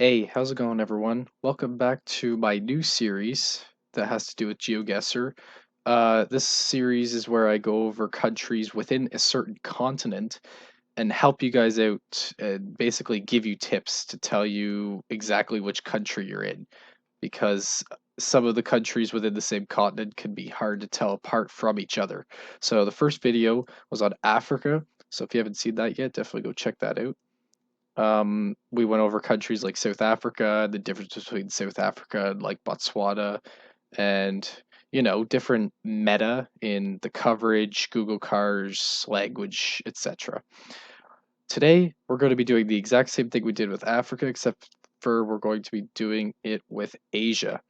Hey, how's it going, everyone? Welcome back to my new series that has to do with Geoguessr. This series is where I go over countries within a certain continent and help you guys out and basically give you tips to tell you exactly which country you're in, because some of the countries within the same continent can be hard to tell apart from each other. So the first video was on Africa, so if you haven't seen that yet, definitely go check that out. We went over countries like South Africa, the difference between South Africa and like Botswana, and different meta in the coverage, Google cars, language, etc. Today, we're going to be doing the exact same thing we did with Africa, except for we're going to be doing it with Asia.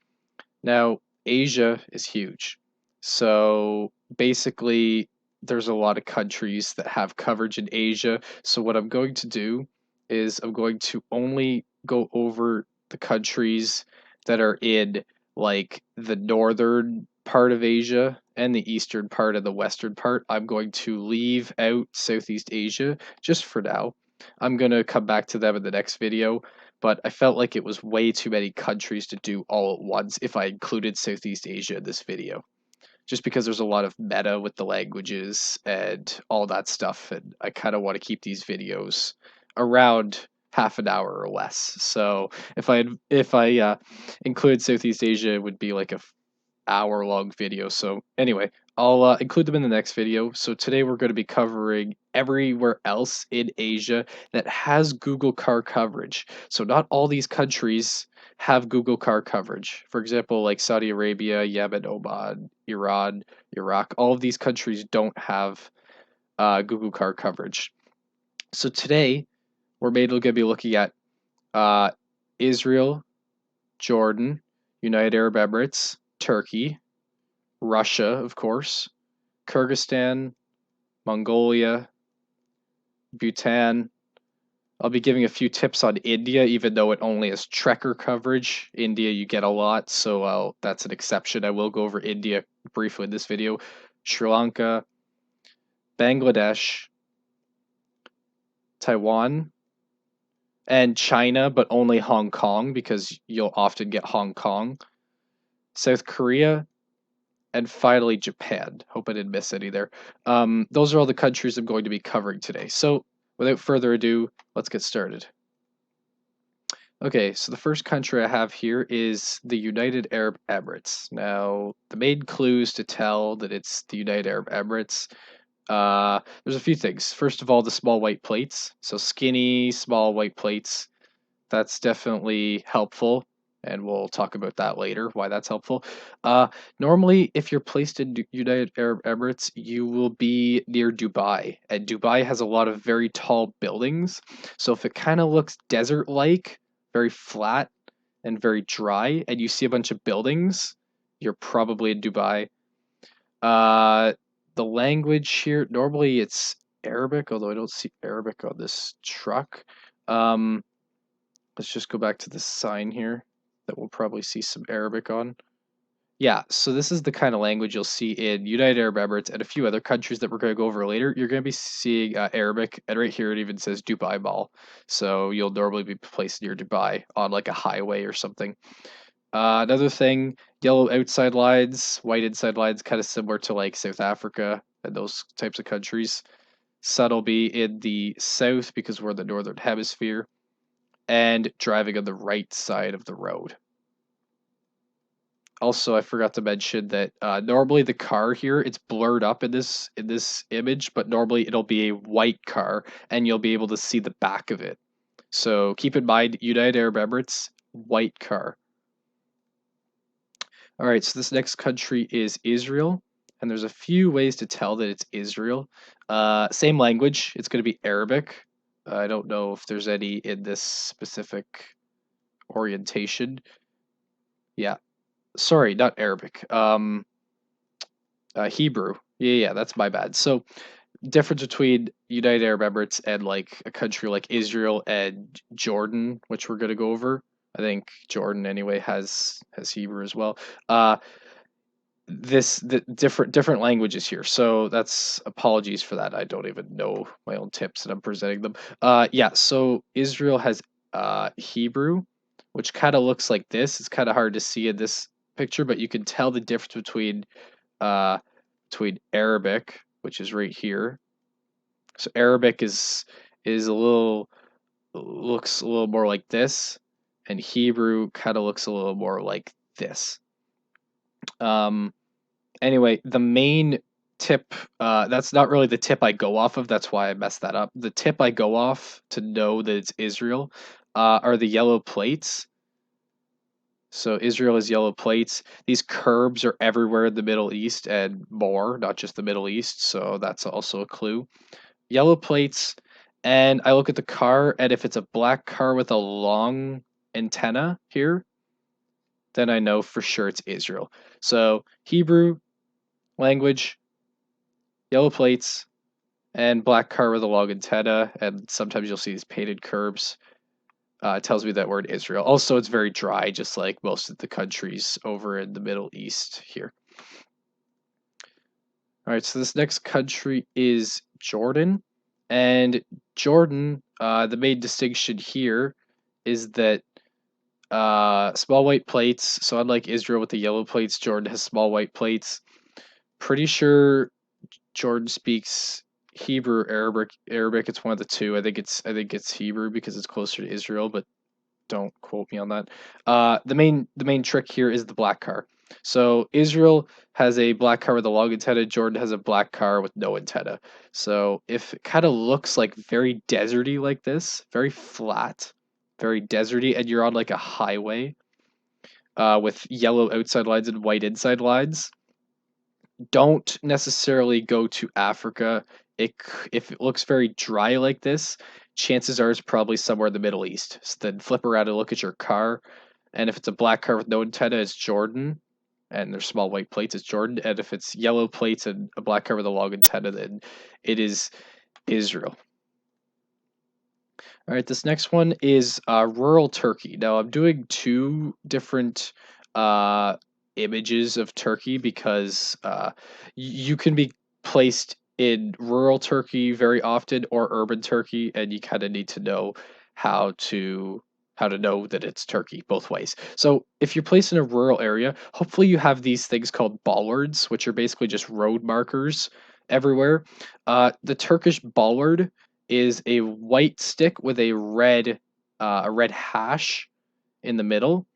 Now, Asia is huge. So basically, there's a lot of countries that have coverage in Asia. So what I'm going to do is I'm going to only go over the countries that are in like the northern part of Asia and the eastern part and the western part. I'm going to leave out Southeast Asia just for now. I'm going to come back to them in the next video, but I felt like it was way too many countries to do all at once if I included Southeast Asia in this video. Just because there's a lot of meta with the languages and all that stuff, and I kind of want to keep these videos around half an hour or less. So if I include Southeast Asia, it would be like a hour long video. So anyway, I'll include them in the next video. So today we're going to be covering everywhere else in Asia that has Google car coverage. So not all these countries have Google car coverage. For example, like Saudi Arabia, Yemen, Oman, Iran, Iraq, all of these countries don't have Google car coverage. So today we're mainly going to be looking at uh, Israel, Jordan, United Arab Emirates, Turkey, Russia, of course, Kyrgyzstan, Mongolia, Bhutan. I'll be giving a few tips on India, even though it only has Trekker coverage. India, you get a lot, so that's an exception. I will go over India briefly in this video. Sri Lanka, Bangladesh, Taiwan, and China, but only Hong Kong because you'll often get Hong Kong, South Korea, and finally Japan. Hope I didn't miss any there. Those are all the countries I'm going to be covering today. So without further ado, let's get started. Okay, so the first country I have here is the United Arab Emirates. Now, the main clues to tell that it's the United Arab Emirates, there's a few things. First of all, the small white plates. So skinny, small white plates. That's definitely helpful, and we'll talk about that later, why that's helpful. Normally, if you're placed in United Arab Emirates, you will be near Dubai, and Dubai has a lot of very tall buildings. So if it kind of looks desert-like, very flat and very dry, and you see a bunch of buildings, you're probably in Dubai. The language here, normally it's Arabic, although I don't see Arabic on this truck. Um, Let's just go back to the sign here that we'll probably see some Arabic on. Yeah, so this is the kind of language you'll see in United Arab Emirates and a few other countries that we're going to go over later. You're going to be seeing Arabic, and right here it even says Dubai Mall. So you'll normally be placed near Dubai on like a highway or something. Another thing, yellow outside lines, white inside lines, kind of similar to like South Africa and those types of countries. Sun will be in the south because we're in the northern hemisphere, and driving on the right side of the road. Also, I forgot to mention that normally the car here, it's blurred up in this image, but normally it'll be a white car and you'll be able to see the back of it. So keep in mind, United Arab Emirates, white car. All right, so this next country is Israel, and there's a few ways to tell that it's Israel. Same language, it's going to be Arabic. I don't know if there's any in this specific orientation. Yeah, sorry, not Arabic. Hebrew. Yeah, that's my bad. So, difference between United Arab Emirates and like a country like Israel and Jordan, which we're gonna go over. I think Jordan anyway has Hebrew as well. Uh, the different languages here. So that's apologies for that. I don't even know my own tips and I'm presenting them. Yeah. So Israel has Hebrew, which kind of looks like this. It's kind of hard to see in this picture, but you can tell the difference uh, between Arabic, which is right here. So Arabic is a little looks a little more like this, and Hebrew kind of looks a little more like this. Um, anyway, the main tip, that's not really the tip I go off of. That's why I messed that up. The tip I go off to know that it's Israel are the yellow plates. So Israel has yellow plates. These curbs are everywhere in the Middle East and more, not just the Middle East. So that's also a clue. Yellow plates, and I look at the car, and if it's a black car with a long antenna here, then I know for sure it's Israel. So Hebrew language, yellow plates, and black car with a long antenna, and sometimes you'll see these painted curbs. Tells me that we're in Israel. Also, it's very dry, just like most of the countries over in the Middle East here. All right, so this next country is Jordan. And Jordan, the main distinction here is that small white plates. So unlike Israel with the yellow plates, Jordan has small white plates. Pretty sure Jordan speaks Hebrew or Arabic. Arabic, it's one of the two. I think it's Hebrew because it's closer to Israel, but don't quote me on that. The main trick here is the black car. So Israel has a black car with a long antenna. Jordan has a black car with no antenna. So if it kind of looks like very deserty like this, very flat, very deserty, and you're on like a highway with yellow outside lines and white inside lines, don't necessarily go to Africa. If it looks very dry like this, chances are it's probably somewhere in the Middle East. So then flip around and look at your car, and if it's a black car with no antenna, it's Jordan, and there's small white plates, it's Jordan. And if it's yellow plates and a black car with a long antenna, then it is Israel. All right, this next one is rural Turkey. Now I'm doing two different uh, images of Turkey because you can be placed in rural Turkey very often or urban Turkey, and you kind of need to know how to how to know that it's Turkey both ways. So if you're placed in a rural area, hopefully you have these things called bollards, which are basically just road markers everywhere. The Turkish bollard is a white stick with a red hash in the middle,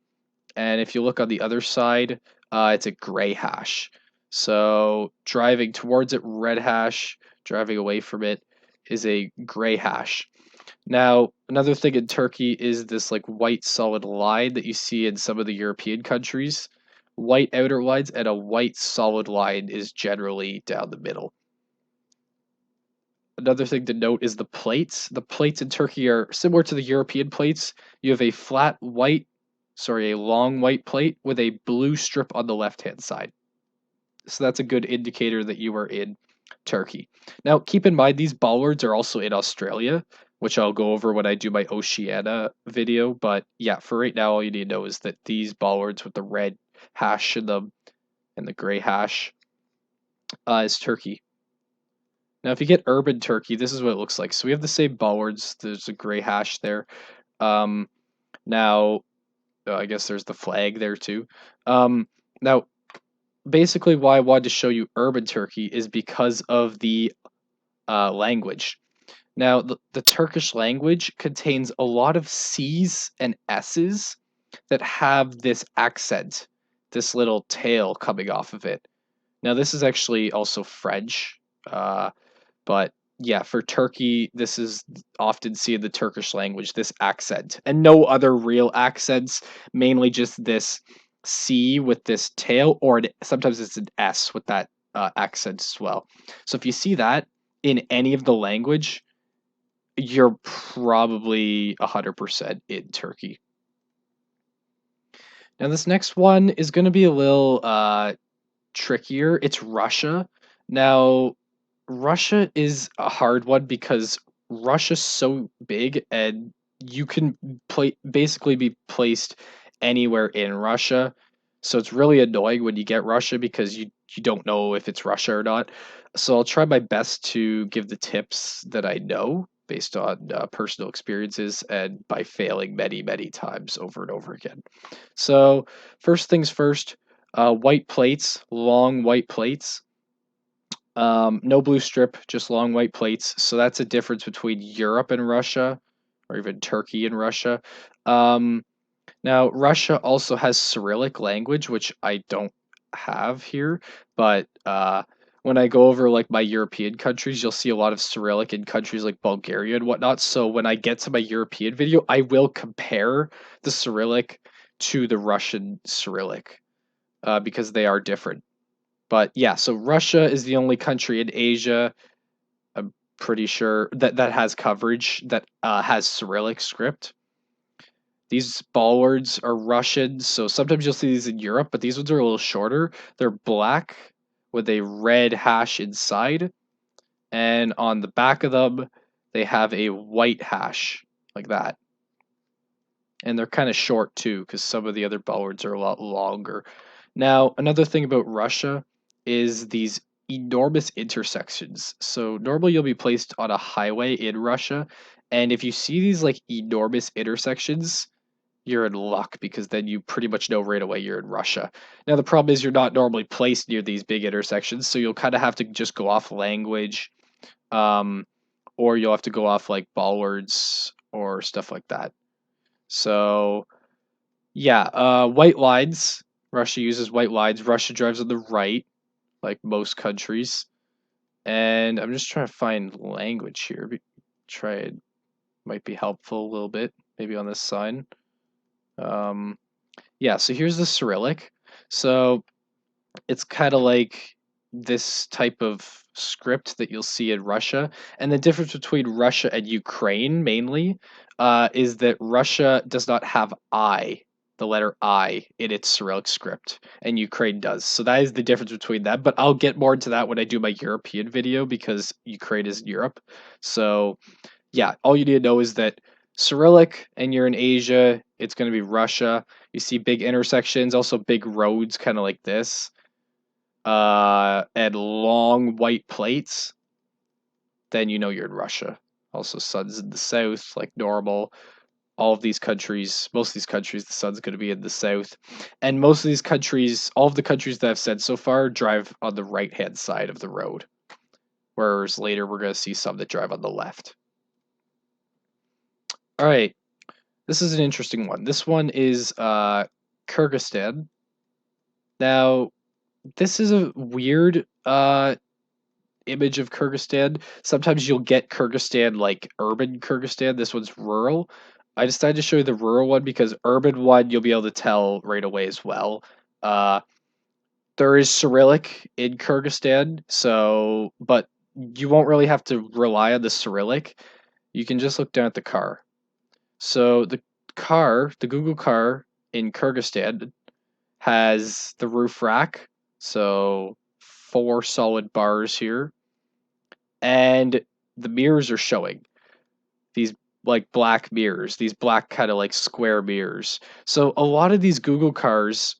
and if you look on the other side, it's a gray hash. So driving towards it, red hash. Driving away from it is a gray hash. Now, another thing in Turkey is this like white solid line that you see in some of the European countries. White outer lines and a white solid line is generally down the middle. Another thing to note is the plates. The plates in Turkey are similar to the European plates. You have a long white plate with a blue strip on the left-hand side. So that's a good indicator that you are in Turkey. Now, keep in mind these bollards are also in Australia, which I'll go over when I do my Oceania video. But yeah, for right now, all you need to know is that these bollards with the red hash in them and the gray hash is Turkey. Now, if you get urban Turkey, this is what it looks like. So we have the same bollards. There's a gray hash there. Um, now, I guess there's the flag there too. Now, basically, why I wanted to show you urban Turkey is because of the language. Now, the Turkish language contains a lot of C's and S's that have this accent, this little tail coming off of it. Now, this is actually also French. But yeah, for Turkey, this is often seen in the Turkish language, this accent, and no other real accents, mainly just this C with this tail, or sometimes it's an S with that accent as well. So if you see that in any of the language, you're probably 100% in Turkey. Now, this next one is going to be a little trickier. It's Russia. Now, Russia is a hard one because Russia's so big and you can basically be placed anywhere in Russia. So it's really annoying when you get Russia because you don't know if it's Russia or not. So I'll try my best to give the tips that I know based on personal experiences and by failing many, many times over and over again. So, first things first, white plates, long white plates. No blue strip, just long white plates. So that's a difference between Europe and Russia, or even Turkey and Russia. Um, Now, Russia also has Cyrillic language, which I don't have here, but when I go over like my European countries, you'll see a lot of Cyrillic in countries like Bulgaria and whatnot. So when I get to my European video, I will compare the Cyrillic to the Russian Cyrillic because they are different. But yeah, so Russia is the only country in Asia, I'm pretty sure, that has coverage that has Cyrillic script. These ball words are Russian, so sometimes you'll see these in Europe, but these ones are a little shorter. They're black with a red hash inside, and on the back of them, they have a white hash, like that. And they're kind of short too, because some of the other ball words are a lot longer. Now, another thing about Russia is these enormous intersections. So normally you'll be placed on a highway in Russia, and if you see these like enormous intersections, you're in luck because then you pretty much know right away you're in Russia. Now the problem is you're not normally placed near these big intersections, so you'll kind of have to just go off language, um, or you'll have to go off like ball words or stuff like that. So yeah, white lines. Russia uses white lines. Russia drives on the right, like most countries. And I'm just trying to find language here. Try it might be helpful a little bit, maybe on this sign. Um, Yeah, so here's the Cyrillic. So it's kind of like this type of script that you'll see in Russia. And the difference between Russia and Ukraine mainly is that Russia does not have I, the letter I, in its Cyrillic script, and Ukraine does. So that is the difference between them. But I'll get more into that when I do my European video because Ukraine is in Europe. So yeah, all you need to know is that Cyrillic and you're in Asia, it's going to be Russia. You see big intersections, also big roads, kind of like this, and long white plates, then you know you're in Russia. Also, sun's in the south, like normal. All of these countries, most of these countries, the sun's going to be in the south. And most of these countries, all of the countries that I've said so far, drive on the right hand side of the road. Whereas later we're going to see some that drive on the left. All right. This is an interesting one. This one is Kyrgyzstan. Now, this is a weird image of Kyrgyzstan. Sometimes you'll get Kyrgyzstan like urban Kyrgyzstan. This one's rural. I decided to show you the rural one because urban one you'll be able to tell right away as well. Uh, there is Cyrillic in Kyrgyzstan, so but you won't really have to rely on the Cyrillic. You can just look down at the car. So the Google car in Kyrgyzstan has the roof rack, so four solid bars here, and the mirrors are showing these like black mirrors, these black kind of like square mirrors. So a lot of these Google cars,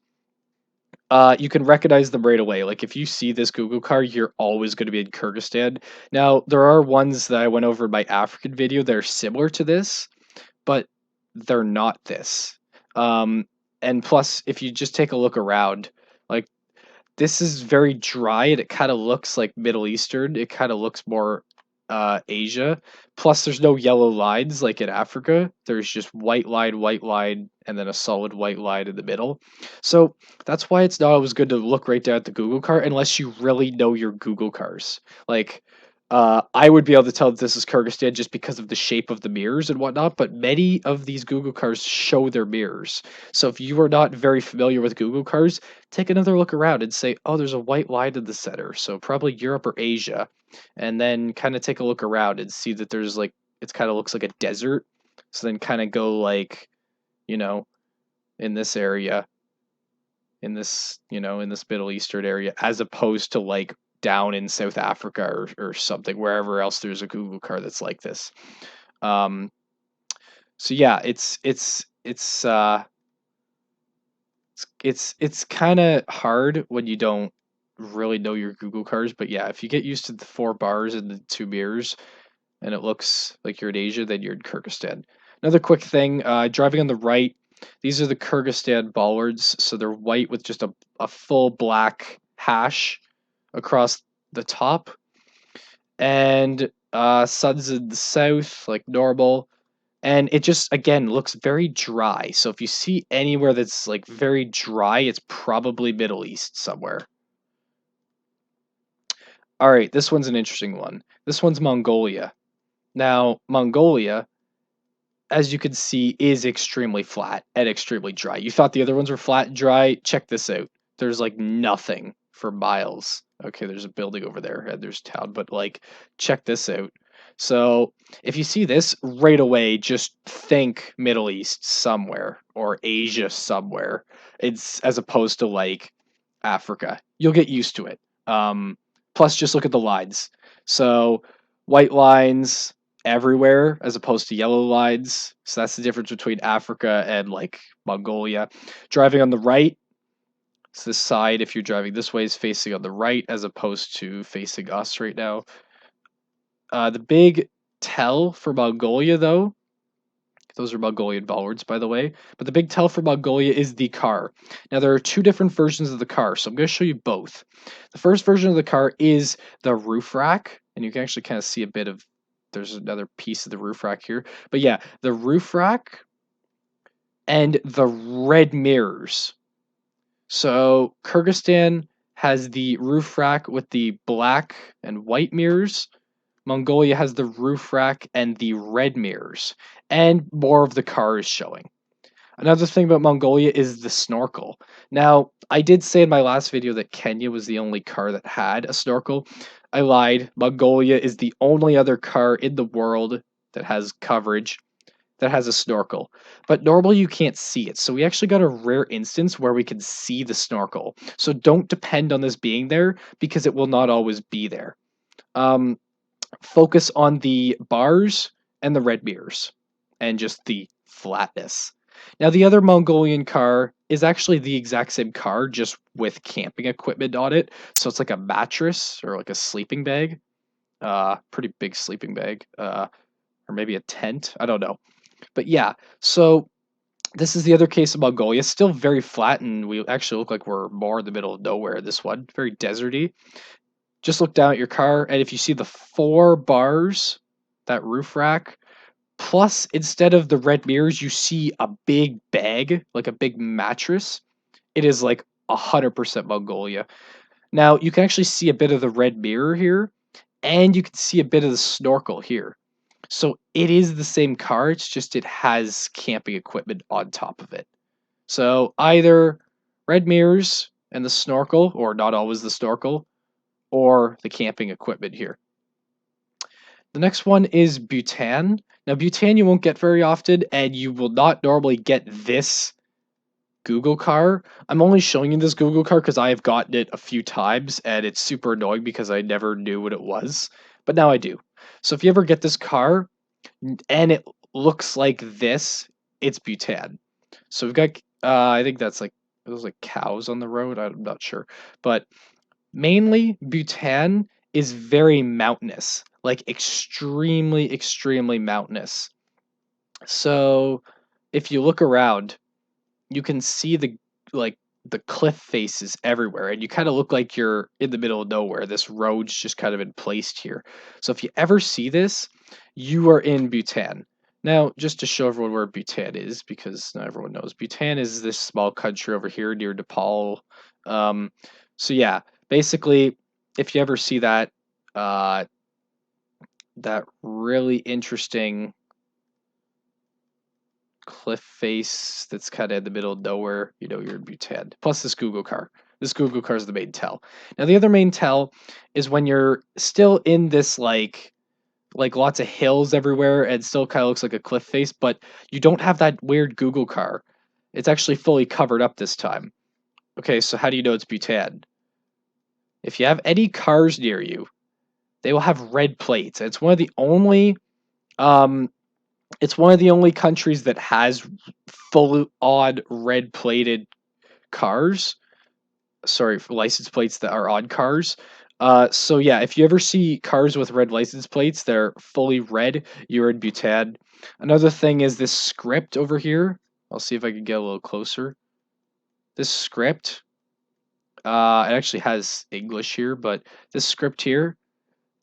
you can recognize them right away. Like if you see this Google car, you're always going to be in Kyrgyzstan. Now there are ones that I went over in my African video that are similar to this, but they're not this. Um, and plus, if you just take a look around, like this is very dry and it kind of looks like Middle Eastern. It kind of looks more Asia. Plus, there's no yellow lines like in Africa. There's just white line, and then a solid white line in the middle. So that's why it's not always good to look right down at the Google car unless you really know your Google cars. Like, I would be able to tell that this is Kyrgyzstan just because of the shape of the mirrors and whatnot, but many of these Google cars show their mirrors. So if you are not very familiar with Google cars, take another look around and say, oh, there's a white line in the center. So probably Europe or Asia. And then kind of take a look around and see that there's like, it kind of looks like a desert. So then kind of go like, you know, in this area, in this Middle Eastern area, as opposed to like down in South Africa or something, wherever else there's a Google car that's like this. Um, so yeah, it's kind of hard when you don't really know your Google cars, but yeah, if you get used to the four bars and the two mirrors, and it looks like you're in Asia, then you're in Kyrgyzstan. Another quick thing, driving on the right, these are the Kyrgyzstan bollards, so they're white with just a full black hash across the top. And sun's in the south, like normal. And it just, again, looks very dry. So if you see anywhere that's like very dry, it's probably Middle East somewhere. All right, this one's an interesting one. This one's Mongolia. Now, Mongolia, as you can see, is extremely flat and extremely dry. You thought the other ones were flat and dry? Check this out. There's like nothing for miles. Okay, there's a building over there and there's town, but like, check this out. So, if you see this right away, just think Middle East somewhere or Asia somewhere. It's as opposed to like Africa. You'll get used to it. Plus, just look at the lines. So, white lines, everywhere as opposed to yellow lines. So that's the difference between Africa and like Mongolia. Driving on the right, so this side, if you're driving this way, is facing on the right as opposed to facing us right now. The big tell for Mongolia, though, those are Mongolian bollards, by the way. But the big tell for Mongolia is the car. Now, there are two different versions of the car, so I'm going to show you both. The first version of the car is the roof rack, and you can actually kind of see a bit of, there's another piece of the roof rack here. But yeah, the roof rack and the red mirrors. So Kyrgyzstan has the roof rack with the black and white mirrors. Mongolia has the roof rack and the red mirrors, and more of the car is showing. Another thing about Mongolia is the snorkel. Now, I did say in my last video that Kenya was the only car that had a snorkel. I lied. Mongolia is the only other car in the world that has coverage that has a snorkel. But normally you can't see it. So we actually got a rare instance where we can see the snorkel. So don't depend on this being there because it will not always be there. Focus on the bars and the red mirrors and just the flatness. Now, the other Mongolian car is actually the exact same car, just with camping equipment on it. So it's like a mattress or like a sleeping bag, pretty big sleeping bag, or maybe a tent. I don't know. But yeah, so this is the other case of Mongolia. Still very flat, and we actually look like we're more in the middle of nowhere. This one, very deserty. Just look down at your car, and if you see the four bars, that roof rack, plus instead of the red mirrors, you see a big bag, like a big mattress. It is like 100% Mongolia. Now, you can actually see a bit of the red mirror here, and you can see a bit of the snorkel here. So it is the same car, it's just it has camping equipment on top of it. So either red mirrors and the snorkel, or not always the snorkel, or the camping equipment here. The next one is Bhutan. Now, Bhutan you won't get very often, and you will not normally get this Google car. I'm only showing you this Google car because I have gotten it a few times, and it's super annoying because I never knew what it was, but now I do. So if you ever get this car, and it looks like this, it's Bhutan. So we've got, I think that's like, those like cows on the road. I'm not sure, but mainly Bhutan is very mountainous, like extremely, extremely mountainous. So if you look around, you can see like the cliff faces everywhere, and you kind of look like you're in the middle of nowhere. This road's just kind of been placed here. So if you ever see this, you are in Bhutan. Now, just to show everyone where Bhutan is, because not everyone knows, Bhutan is this small country over here near Nepal. Um, so yeah, basically, if you ever see that, uh, that really interesting cliff face that's kind of in the middle of nowhere, you know you're in Bhutan. Plus this Google car. This Google car is the main tell. Now the other main tell is when you're still in this like lots of hills everywhere and still kind of looks like a cliff face, but you don't have that weird Google car. It's actually fully covered up this time. Okay, so how do you know it's Bhutan? If you have any cars near you, they will have red plates. It's one of the only um it's one of the only countries that has full on red plated cars. Sorry, license plates that are on cars. So yeah, if you ever see cars with red license plates, they're fully red, you're in Bhutan. Another thing is this script over here. I'll see if I can get a little closer. This script, it actually has English here, but this script here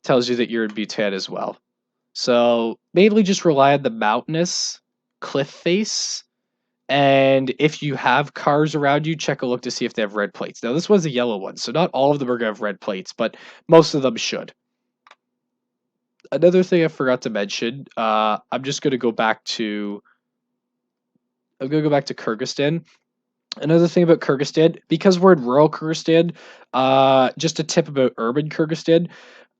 tells you that you're in Bhutan as well. So mainly just rely on the mountainous cliff face. And if you have cars around you, check a look to see if they have red plates. Now, this one's a yellow one, so not all of them are going to have red plates, but most of them should. Another thing I forgot to mention, I'm just going to go back to I'm going to go back to Kyrgyzstan. Another thing about Kyrgyzstan, because we're in rural Kyrgyzstan, just a tip about urban Kyrgyzstan,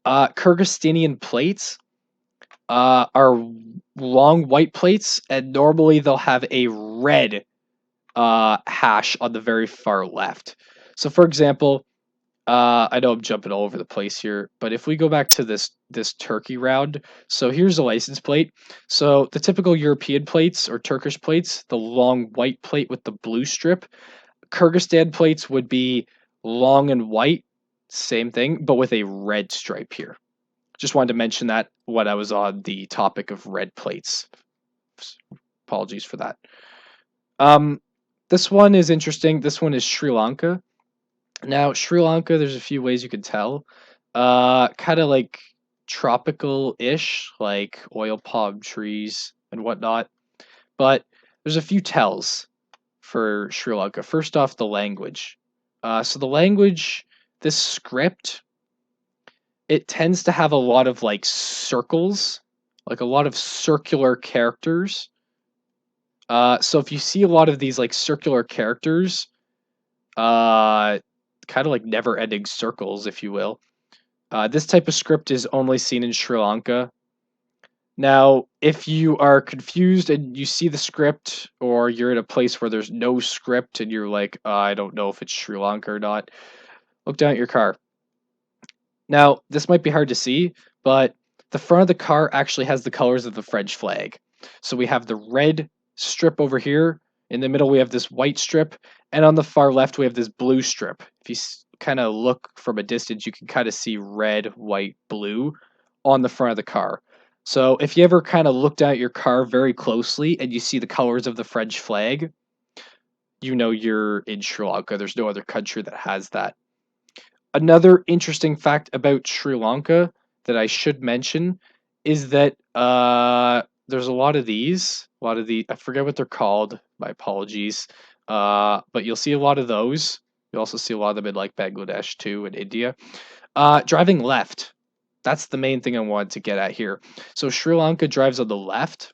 Kyrgyzstanian plates are long white plates, and normally they'll have a red hash on the very far left. So, for example, I know I'm jumping all over the place here, but if we go back to this Turkey round, so here's a license plate. So the typical European plates or Turkish plates, the long white plate with the blue strip. Kyrgyzstan plates would be long and white, same thing, but with a red stripe here. Just wanted to mention that when I was on the topic of red plates. Apologies for that. Um, this one is interesting. This one is Sri Lanka. Now, Sri Lanka, there's a few ways you could tell. Kind of like tropical-ish, like oil palm trees and whatnot. But there's a few tells for Sri Lanka. First off, the language. So the language, this script, it tends to have a lot of like circles, like a lot of circular characters. So if you see a lot of these like circular characters, uh, kind of like never-ending circles, if you will. This type of script is only seen in Sri Lanka. Now, if you are confused and you see the script, or you're in a place where there's no script and you're like, I don't know if it's Sri Lanka or not, look down at your car. Now, this might be hard to see, but the front of the car actually has the colors of the French flag. So we have the red strip over here. In the middle, we have this white strip. And on the far left, we have this blue strip. If you kind of look from a distance, you can kind of see red, white, blue on the front of the car. So if you ever kind of look down at your car very closely and you see the colors of the French flag, you know you're in Sri Lanka. There's no other country that has that. Another interesting fact about Sri Lanka that I should mention is that there's a lot of these, a lot of the I forget what they're called. My apologies. But you'll see a lot of those. You also see a lot of them in like Bangladesh too and India. Driving left. That's the main thing I wanted to get at here. So Sri Lanka drives on the left,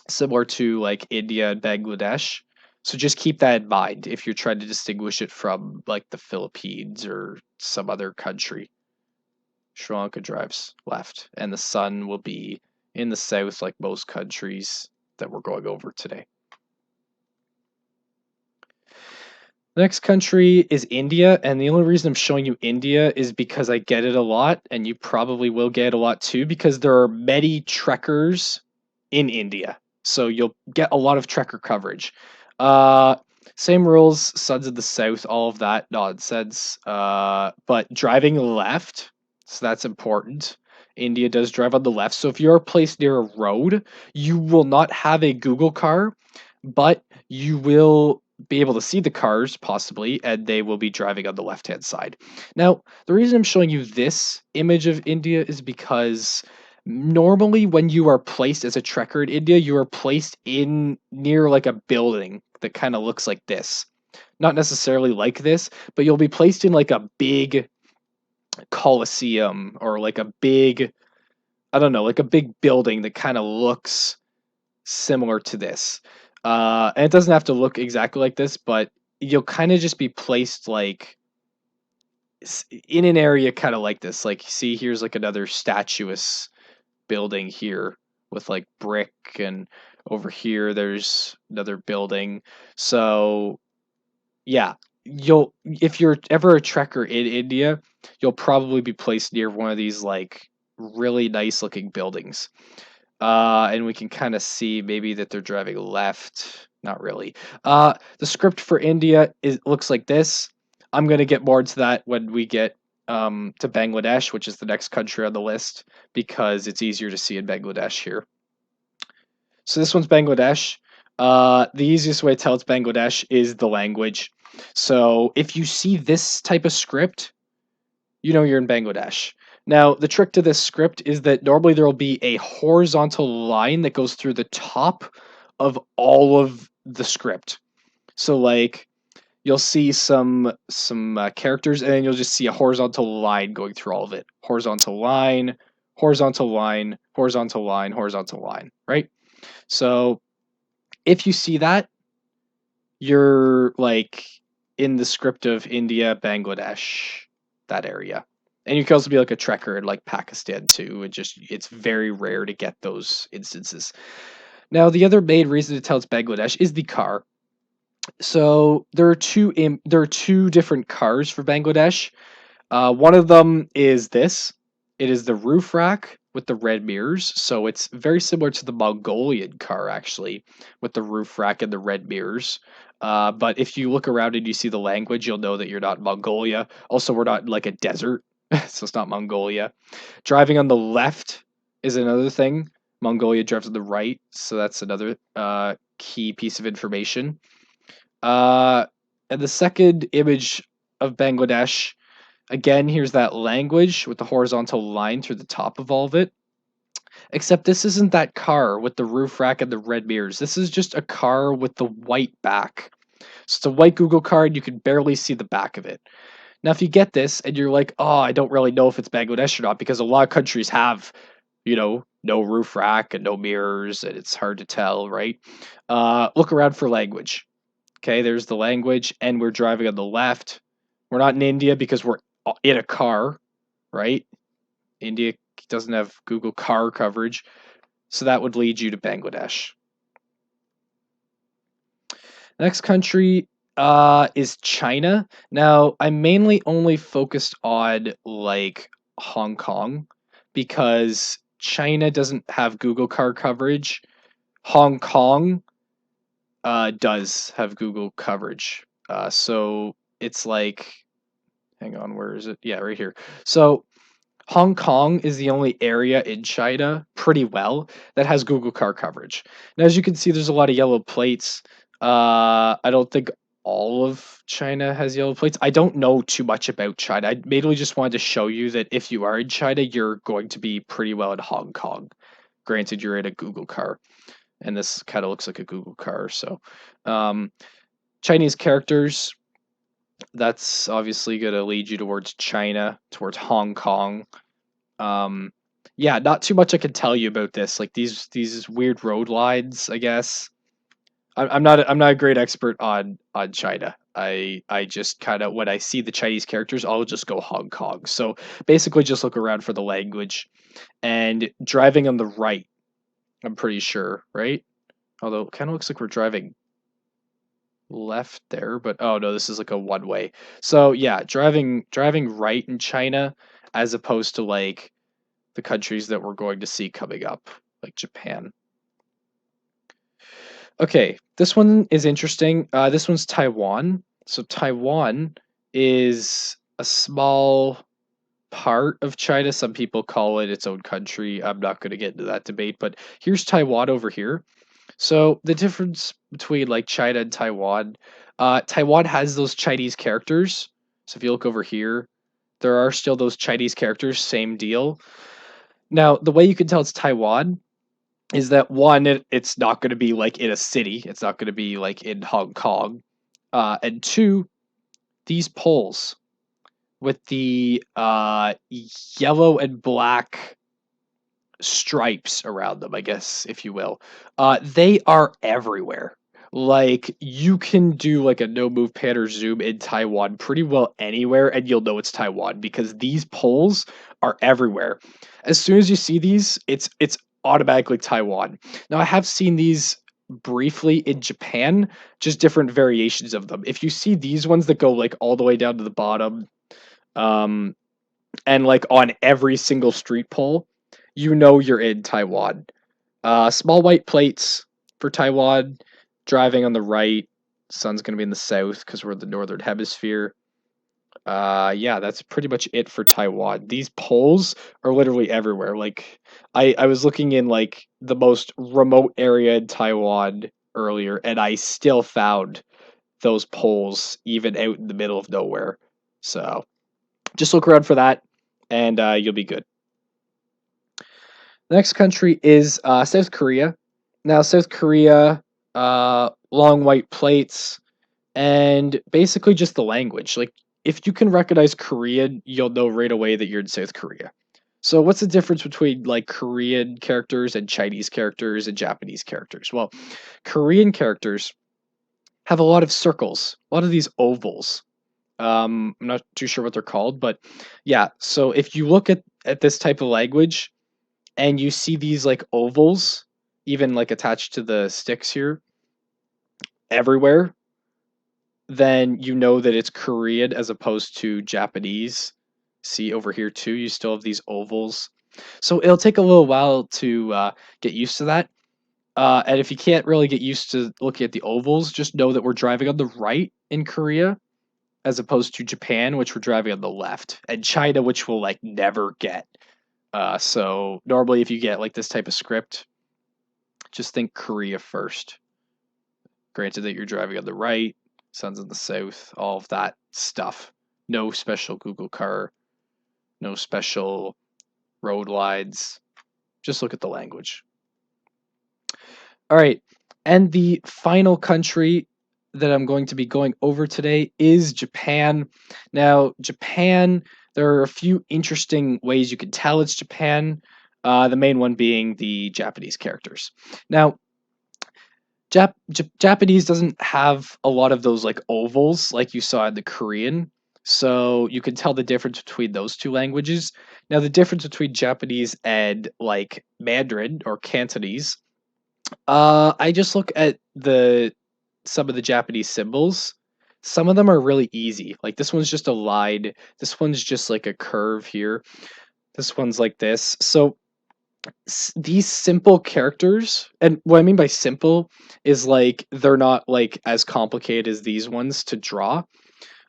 similar to like India and Bangladesh. So just keep that in mind if you're trying to distinguish it from like the Philippines or some other country. Sri Lanka drives left, and the sun will be in the south like most countries that we're going over today. The next country is India, and the only reason I'm showing you India is because I get it a lot, and you probably will get it a lot too, because there are many trekkers in India. So you'll get a lot of trekker coverage. Uh, Same rules, Sons of the South, all of that nonsense. But driving left, so that's important. India does drive on the left. So if you're placed near a road, you will not have a Google car, but you will be able to see the cars possibly, and they will be driving on the left hand side. Now, the reason I'm showing you this image of India is because normally when you are placed as a trekker in India, you are placed in near like a building that kind of looks like this. Not necessarily like this, but you'll be placed in like a big coliseum or like a big, I don't know, like a big building that kind of looks similar to this. And it doesn't have to look exactly like this, but you'll kind of just be placed like in an area kind of like this. Like, see, here's like another statuous building here with like brick, and over here there's another building. So, yeah, you'll if you're ever a trekker in India, you'll probably be placed near one of these like really nice looking buildings. And we can kind of see maybe that they're driving left. Not really. The script for India looks like this. I'm gonna get more into that when we get to Bangladesh, which is the next country on the list, because it's easier to see in Bangladesh here. So this one's Bangladesh. The easiest way to tell it's Bangladesh is the language. So if you see this type of script, you know you're in Bangladesh. Now, the trick to this script is that normally there will be a horizontal line that goes through the top of all of the script. So like you'll see some characters, and then you'll just see a horizontal line going through all of it. Horizontal line, horizontal line, horizontal line, horizontal line, right? So if you see that, you're like in the script of India, Bangladesh, that area. And you can also be like a trekker in like Pakistan too. It's very rare to get those instances. Now the other main reason to tell it's Bangladesh is the car. So there are two different cars for Bangladesh. One of them is this. It is the roof rack with the red mirrors. So it's very similar to the Mongolian car, actually, with the roof rack and the red mirrors. But if you look around and you see the language, you'll know that you're not in Mongolia. Also, we're not in like a desert, so it's not Mongolia. Driving on the left is another thing. Mongolia drives on the right, so that's another key piece of information. Uh, and the second image of Bangladesh. Again, here's that language with the horizontal line through the top of all of it. Except this isn't that car with the roof rack and the red mirrors. This is just a car with the white back. So it's a white Google car and you can barely see the back of it. Now, if you get this and you're like, oh, I don't really know if it's Bangladesh or not, because a lot of countries have, no roof rack and no mirrors, and it's hard to tell, right? Look around for language. Okay, there's the language, and we're driving on the left. We're not in India because we're in a car, right? India doesn't have Google car coverage, so that would lead you to Bangladesh. Next country is China. Now, I'm mainly only focused on like Hong Kong because China doesn't have Google car coverage. Hong Kong does have Google coverage. So it's like, hang on, where is it? Yeah, right here. So Hong Kong is the only area in China, pretty well, that has Google car coverage. Now, as you can see, there's a lot of yellow plates. I don't think all of China has yellow plates. I don't know too much about China. I mainly just wanted to show you that if you are in China, you're going to be pretty well in Hong Kong. Granted, you're in a Google car, and this kind of looks like a Google car. So, um, Chinese characters, that's obviously going to lead you towards China, towards Hong Kong. Um, yeah, not too much I can tell you about this. Like these weird road lines, I guess. I'm not a great expert on China. I just kind of when I see the Chinese characters, I'll just go Hong Kong. So basically, just look around for the language and driving on the right. I'm pretty sure, right? Although it kind of looks like we're driving left there, but oh no, this is like a one way. So yeah, driving right in China as opposed to like the countries that we're going to see coming up, like Japan. Okay, this one is interesting. This one's Taiwan. So Taiwan is a small part of China. Some people call it its own country. I'm not going to get into that debate, but here's Taiwan over here. So the difference between like China and Taiwan, Taiwan has those Chinese characters. So if you look over here, there are still those Chinese characters, same deal. Now, the way you can tell it's Taiwan is that one, it's not going to be like in a city. It's not going to be like in Hong Kong. And two, these poles with the yellow and black stripes around them, I guess, if you will. They are everywhere. Like you can do like a no move pan or zoom in Taiwan pretty well anywhere, and you'll know it's Taiwan because these poles are everywhere. As soon as you see these, it's automatically Taiwan. Now I have seen these briefly in Japan, just different variations of them. If you see these ones that go like all the way down to the bottom, um, and like on every single street pole, you know you're in Taiwan. Small white plates for Taiwan, driving on the right. Sun's going to be in the south because we're in the northern hemisphere. Yeah, that's pretty much it for Taiwan. These poles are literally everywhere. Like, I was looking in like the most remote area in Taiwan earlier, and I still found those poles even out in the middle of nowhere. So just look around for that, and you'll be good. The next country is South Korea. Now, South Korea, long white plates, and basically just the language. Like, if you can recognize Korean, you'll know right away that you're in South Korea. So, what's the difference between like Korean characters and Chinese characters and Japanese characters? Well, Korean characters have a lot of circles, a lot of these ovals. I'm not too sure what they're called, but yeah. So if you look at this type of language and you see these like ovals, even like attached to the sticks here, everywhere, then you know that it's Korean as opposed to Japanese. See over here too, you still have these ovals. So it'll take a little while to get used to that. And if you can't really get used to looking at the ovals, just know that we're driving on the right in Korea as opposed to Japan, which we're driving on the left, and China, which we'll like never get. So normally, if you get like this type of script, just think Korea first. Granted that you're driving on the right, sun's in the south, all of that stuff. No special Google car, no special road lines. Just look at the language. All right. And the final country that I'm going to be going over today is Japan. Now, Japan, there are a few interesting ways you can tell it's Japan. The main one being the Japanese characters. Now, Japanese doesn't have a lot of those like ovals like you saw in the Korean. So you can tell the difference between those two languages. Now, the difference between Japanese and like Mandarin or Cantonese, I just look at the some of the Japanese symbols. Some of them are really easy. Like this one's just a line. This one's just like a curve here. This one's like this. So these simple characters, and what I mean by simple is like they're not like as complicated as these ones to draw.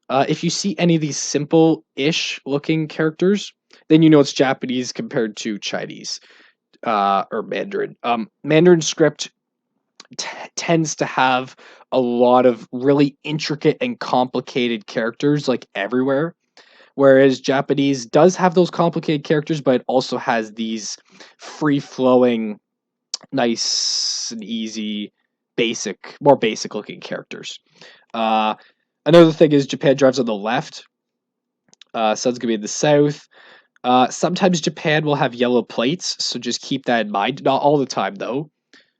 If you see any of these simple-ish looking characters, then you know it's Japanese compared to Chinese or Mandarin. Mandarin script tends to have a lot of really intricate and complicated characters like everywhere, whereas Japanese does have those complicated characters, but it also has these free flowing, nice and easy, more basic looking characters. uh Another thing is Japan drives on the left, sun's gonna be in the south. Sometimes Japan will have yellow plates, so just keep that in mind. Not all the time though,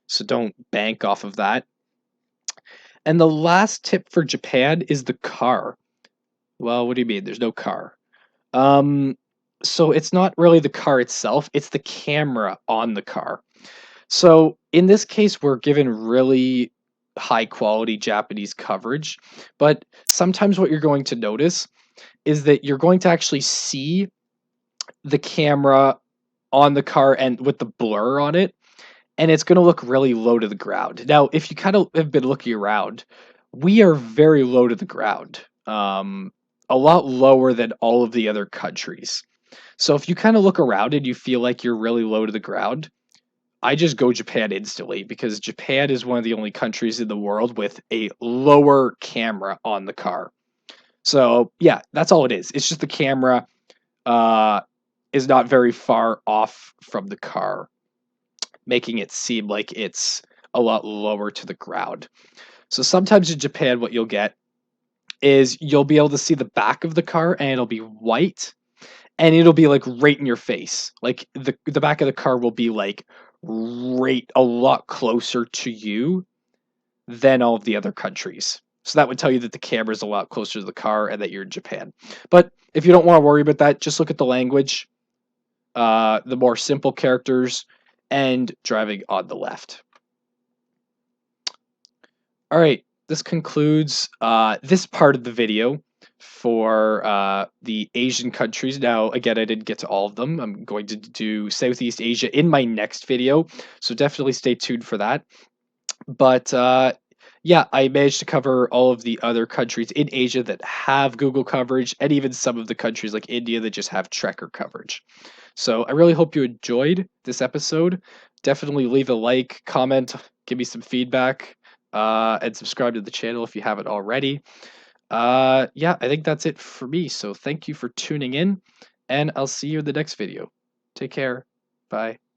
so don't bank off of that. And the last tip for Japan is the car. Well, what do you mean? There's no car. Um, so it's not really the car itself, it's the camera on the car. So in this case, we're given really high quality Japanese coverage, but sometimes what you're going to notice is that you're going to actually see the camera on the car and with the blur on it, and it's going to look really low to the ground. Now, if you kind of have been looking around, we are very low to the ground, a lot lower than all of the other countries. So if you kind of look around and you feel like you're really low to the ground, I just go Japan instantly because Japan is one of the only countries in the world with a lower camera on the car. So yeah, that's all it is. It's just the camera uh, is not very far off from the car, making it seem like it's a lot lower to the ground. So sometimes in Japan, what you'll get is you'll be able to see the back of the car and it'll be white and it'll be like right in your face. Like the back of the car will be like right a lot closer to you than all of the other countries. So that would tell you that the camera is a lot closer to the car and that you're in Japan. But if you don't want to worry about that, just look at the language, the more simple characters, and driving on the left. All right, this concludes this part of the video for the Asian countries. Now, again, I didn't get to all of them. I'm going to do Southeast Asia in my next video, so definitely stay tuned for that. But Yeah, I managed to cover all of the other countries in Asia that have Google coverage, and even some of the countries like India that just have Trekker coverage. So I really hope you enjoyed this episode. Definitely leave a like, comment, give me some feedback, and subscribe to the channel if you haven't already. Yeah, I think that's it for me. So thank you for tuning in, and I'll see you in the next video. Take care. Bye.